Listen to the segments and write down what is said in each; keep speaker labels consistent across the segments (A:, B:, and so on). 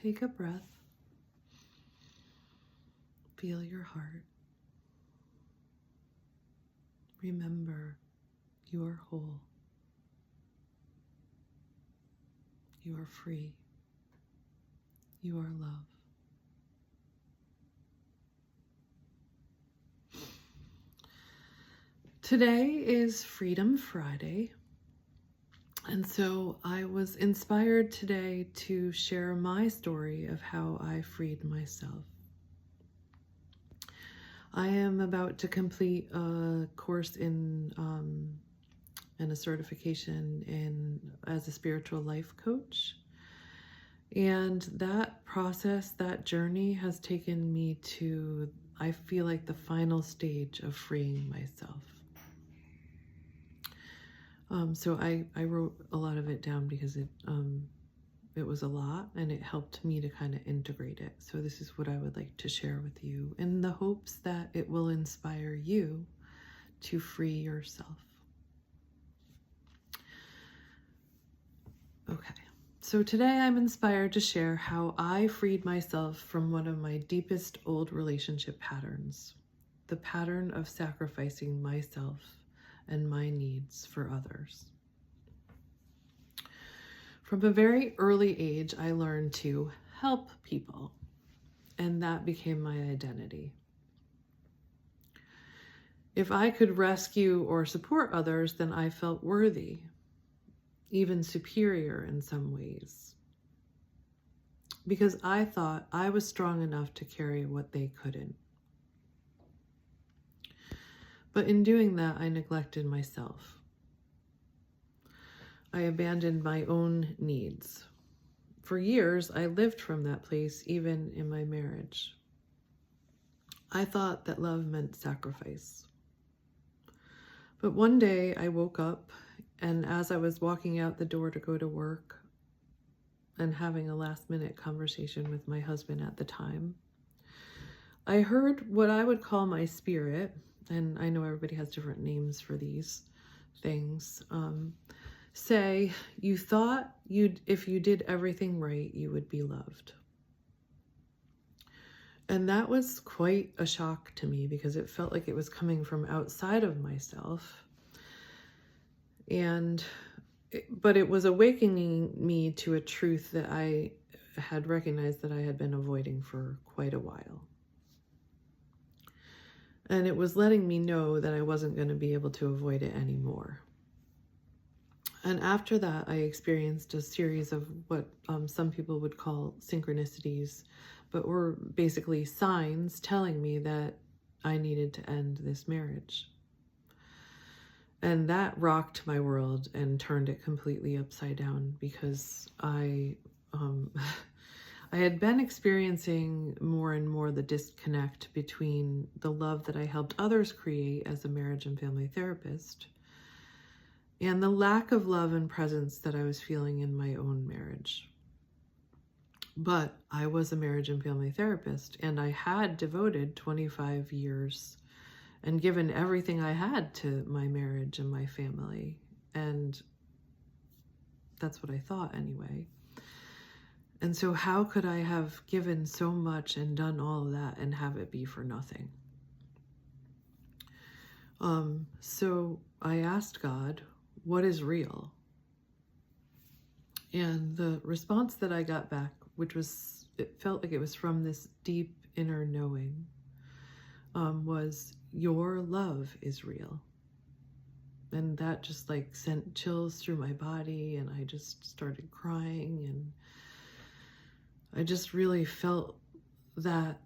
A: Take a breath. Feel your heart. Remember, you are whole. You are free. You are love. Today is Freedom Friday, and so I was inspired today to share my story of how I freed myself. I am about to complete a course in and a certification as a spiritual life coach. And that process, that journey has taken me to, I feel like, the final stage of freeing myself. So I wrote a lot of it down because it was a lot, and it helped me to kind of integrate it. So this is what I would like to share with you in the hopes that it will inspire you to free yourself. Okay, so today I'm inspired to share how I freed myself from one of my deepest old relationship patterns, the pattern of sacrificing myself and my needs for others. From a very early age, I learned to help people, and that became my identity. If I could rescue or support others, then I felt worthy, even superior in some ways, because I thought I was strong enough to carry what they couldn't. But in doing that, I neglected myself. I abandoned my own needs. For years, I lived from that place, even in my marriage. I thought that love meant sacrifice. But one day I woke up, and as I was walking out the door to go to work and having a last-minute conversation with my husband at the time, I heard what I would call my spirit, and I know everybody has different names for these things, say, you thought if you did everything right, you would be loved. And that was quite a shock to me because it felt like it was coming from outside of myself. But it was awakening me to a truth that I had recognized that I had been avoiding for quite a while. And it was letting me know that I wasn't going to be able to avoid it anymore. And after that, I experienced a series of what some people would call synchronicities, but were basically signs telling me that I needed to end this marriage. And that rocked my world and turned it completely upside down because I had been experiencing more and more the disconnect between the love that I helped others create as a marriage and family therapist and the lack of love and presence that I was feeling in my own marriage. But I was a marriage and family therapist, and I had devoted 25 years and given everything I had to my marriage and my family. And that's what I thought anyway. And so how could I have given so much and done all of that and have it be for nothing? So I asked God, what is real? And the response that I got back, it felt like it was from this deep inner knowing, was your love is real. And that just like sent chills through my body, and I just started crying, and I just really felt that.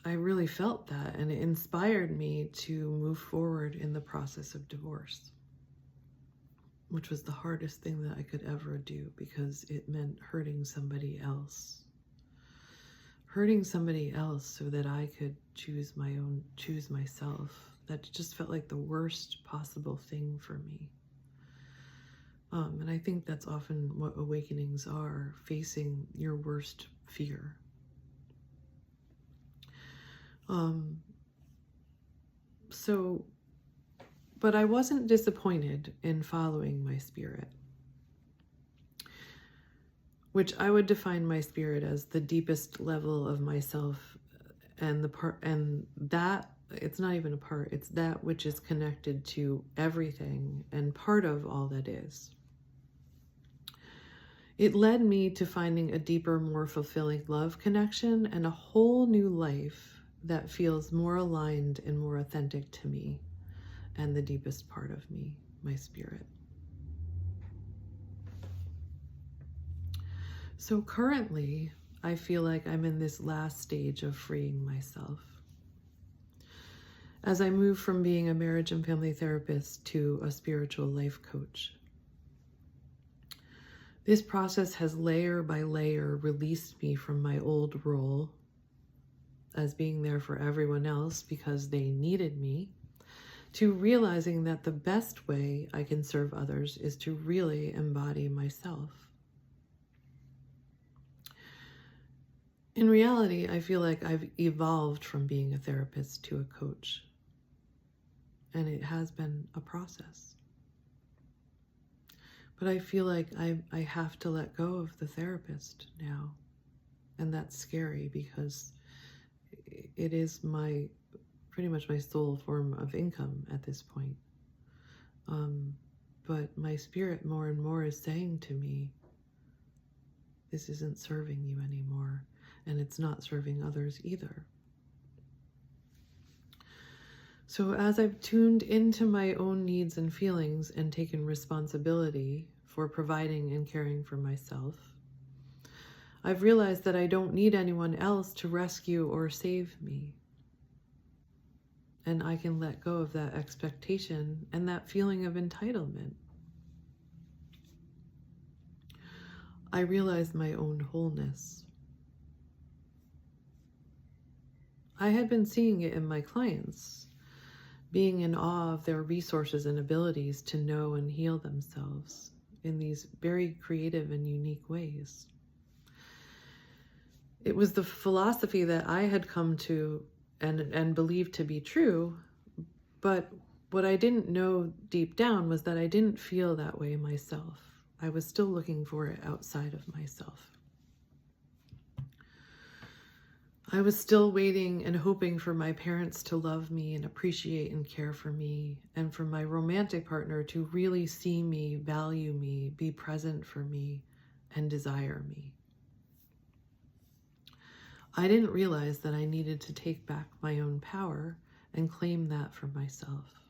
A: And it inspired me to move forward in the process of divorce, which was the hardest thing that I could ever do because it meant hurting somebody else so that I could choose myself. That just felt like the worst possible thing for me. And I think that's often what awakenings are, facing your worst fear. But I wasn't disappointed in following my spirit. which I would define my spirit as the deepest level of myself, and that it's not even a part, it's that which is connected to everything and part of all that is. It led me to finding a deeper, more fulfilling love connection and a whole new life that feels more aligned and more authentic to me and the deepest part of me, my spirit. So currently, I feel like I'm in this last stage of freeing myself. As I move from being a marriage and family therapist to a spiritual life coach. This process has layer by layer released me from my old role as being there for everyone else because they needed me, to realizing that the best way I can serve others is to really embody myself. In reality, I feel like I've evolved from being a therapist to a coach, and it has been a process. But I feel like I have to let go of the therapist now. And that's scary because it is pretty much my sole form of income at this point. But my spirit more and more is saying to me, this isn't serving you anymore, and it's not serving others either. So as I've tuned into my own needs and feelings and taken responsibility for providing and caring for myself, I've realized that I don't need anyone else to rescue or save me. And I can let go of that expectation and that feeling of entitlement. I realized my own wholeness. I had been seeing it in my clients, being in awe of their resources and abilities to know and heal themselves in these very creative and unique ways. It was the philosophy that I had come to and believed to be true, but what I didn't know deep down was that I didn't feel that way myself. I was still looking for it outside of myself. I was still waiting and hoping for my parents to love me and appreciate and care for me, and for my romantic partner to really see me, value me, be present for me, and desire me. I didn't realize that I needed to take back my own power and claim that for myself.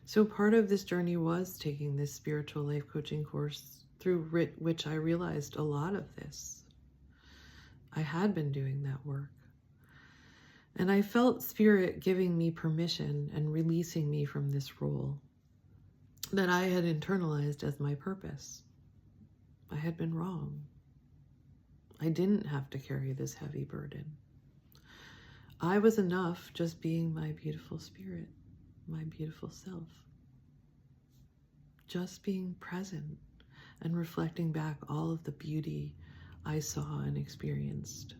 A: So part of this journey was taking this spiritual life coaching course, through which I realized a lot of this. I had been doing that work. And I felt Spirit giving me permission and releasing me from this role that I had internalized as my purpose. I had been wrong. I didn't have to carry this heavy burden. I was enough just being my beautiful spirit, my beautiful self. Just being present and reflecting back all of the beauty I saw and experienced.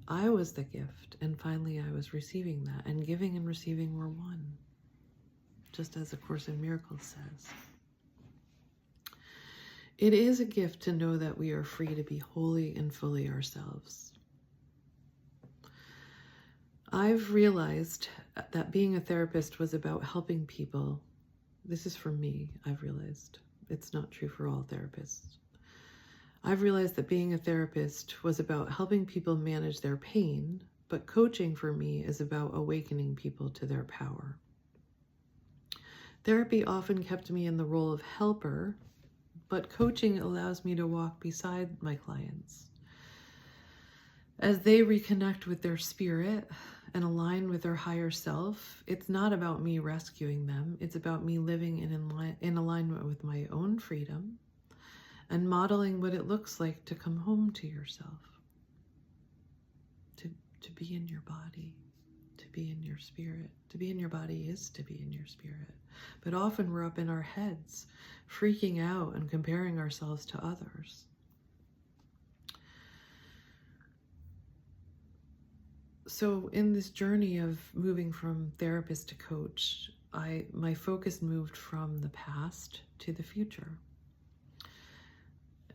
A: I was the gift, and finally I was receiving that, and giving and receiving were one, just as A Course in Miracles says. It is a gift to know that we are free to be wholly and fully ourselves. I've realized that being a therapist was about helping people. This is for me, I've realized. It's not true for all therapists. I've realized that being a therapist was about helping people manage their pain, but coaching for me is about awakening people to their power. Therapy often kept me in the role of helper, but coaching allows me to walk beside my clients as they reconnect with their spirit and align with their higher self. It's not about me rescuing them. It's about me living in alignment with my own freedom and modeling what it looks like to come home to yourself, to be in your body, to be in your spirit. To be in your body is to be in your spirit. But often we're up in our heads, freaking out and comparing ourselves to others. So in this journey of moving from therapist to coach, my focus moved from the past to the future.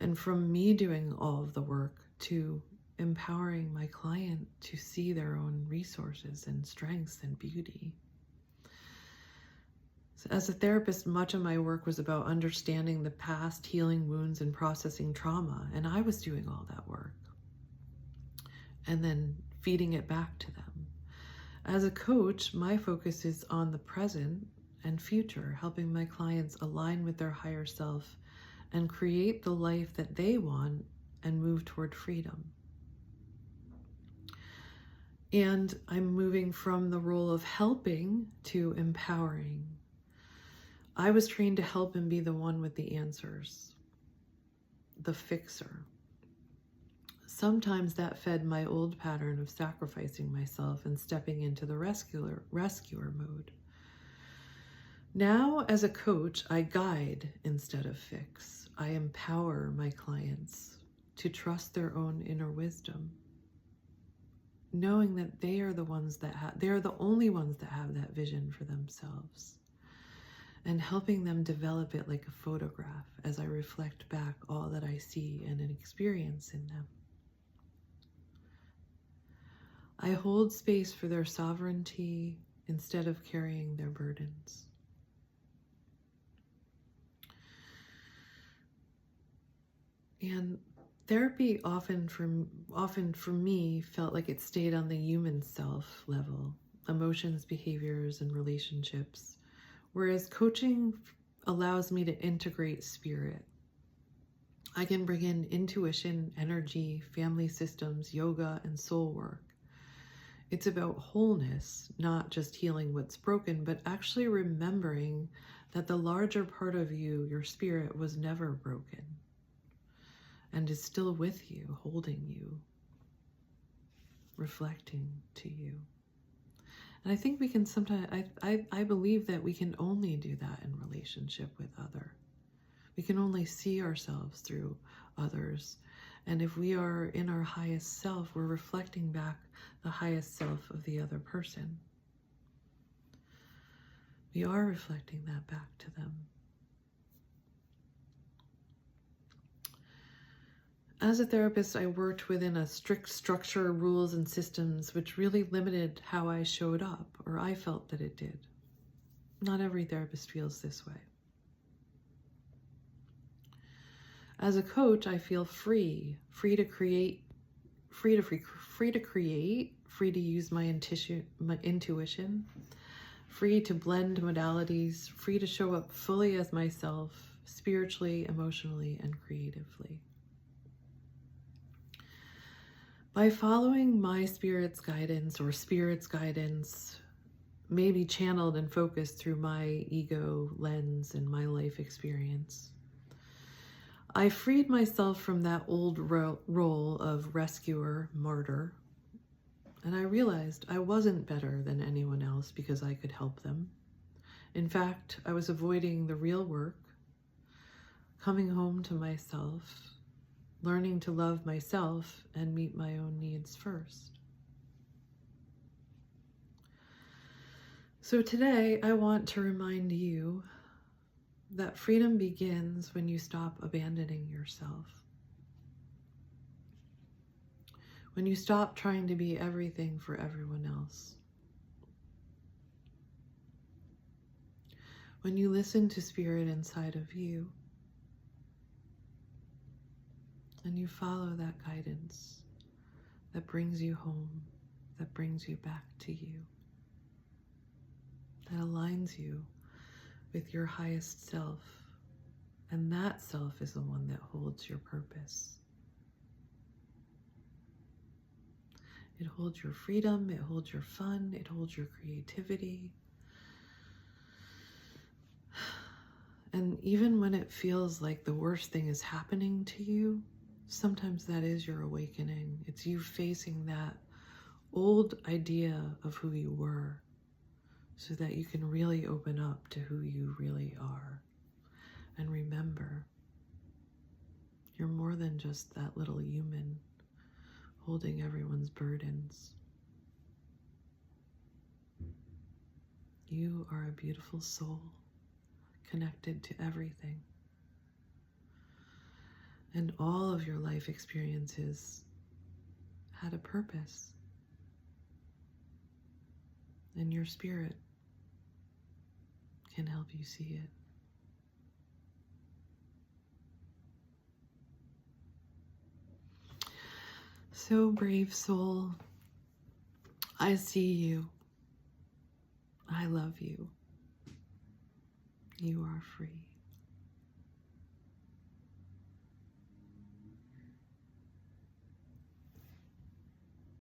A: And from me doing all of the work to empowering my client to see their own resources and strengths and beauty. So as a therapist, much of my work was about understanding the past, healing wounds, and processing trauma. And I was doing all that work and then feeding it back to them. As a coach, my focus is on the present and future, helping my clients align with their higher self and create the life that they want and move toward freedom. And I'm moving from the role of helping to empowering. I was trained to help and be the one with the answers, the fixer. Sometimes that fed my old pattern of sacrificing myself and stepping into the rescuer mode. Now, as a coach, I guide instead of fix. I empower my clients to trust their own inner wisdom, knowing that they are the ones that they're the only ones that have that vision for themselves, and helping them develop it like a photograph as I reflect back all that I see and experience in them. I hold space for their sovereignty instead of carrying their burdens. And therapy often for me felt like it stayed on the human self level, emotions, behaviors, and relationships, whereas coaching allows me to integrate spirit. I can bring in intuition, energy, family systems, yoga, and soul work. It's about wholeness, not just healing what's broken, but actually remembering that the larger part of you, your spirit, was never broken and is still with you, holding you, reflecting to you. And I think we can sometimes, I believe that we can only do that in relationship with other. We can only see ourselves through others. And if we are in our highest self, we're reflecting back the highest self of the other person. We are reflecting that back to them. As a therapist, I worked within a strict structure, rules, and systems, which really limited how I showed up, or I felt that it did. Not every therapist feels this way. As a coach, I feel free to create, free to use my intuition, free to blend modalities, free to show up fully as myself, spiritually, emotionally, and creatively. By following my spirit's guidance, or spirit's guidance, may be channeled and focused through my ego lens and my life experience, I freed myself from that old role of rescuer, martyr, and I realized I wasn't better than anyone else because I could help them. In fact, I was avoiding the real work, coming home to myself, learning to love myself and meet my own needs first. So today, I want to remind you that freedom begins when you stop abandoning yourself. When you stop trying to be everything for everyone else. When you listen to spirit inside of you and you follow that guidance that brings you home, that brings you back to you, that aligns you with your highest self, and that self is the one that holds your purpose. It holds your freedom, it holds your fun, it holds your creativity. And even when it feels like the worst thing is happening to you, sometimes that is your awakening. It's you facing that old idea of who you were, so that you can really open up to who you really are. And remember, you're more than just that little human holding everyone's burdens. You are a beautiful soul, connected to everything. And all of your life experiences had a purpose. And your spirit can help you see it. So, brave soul, I see you. I love you. You are free.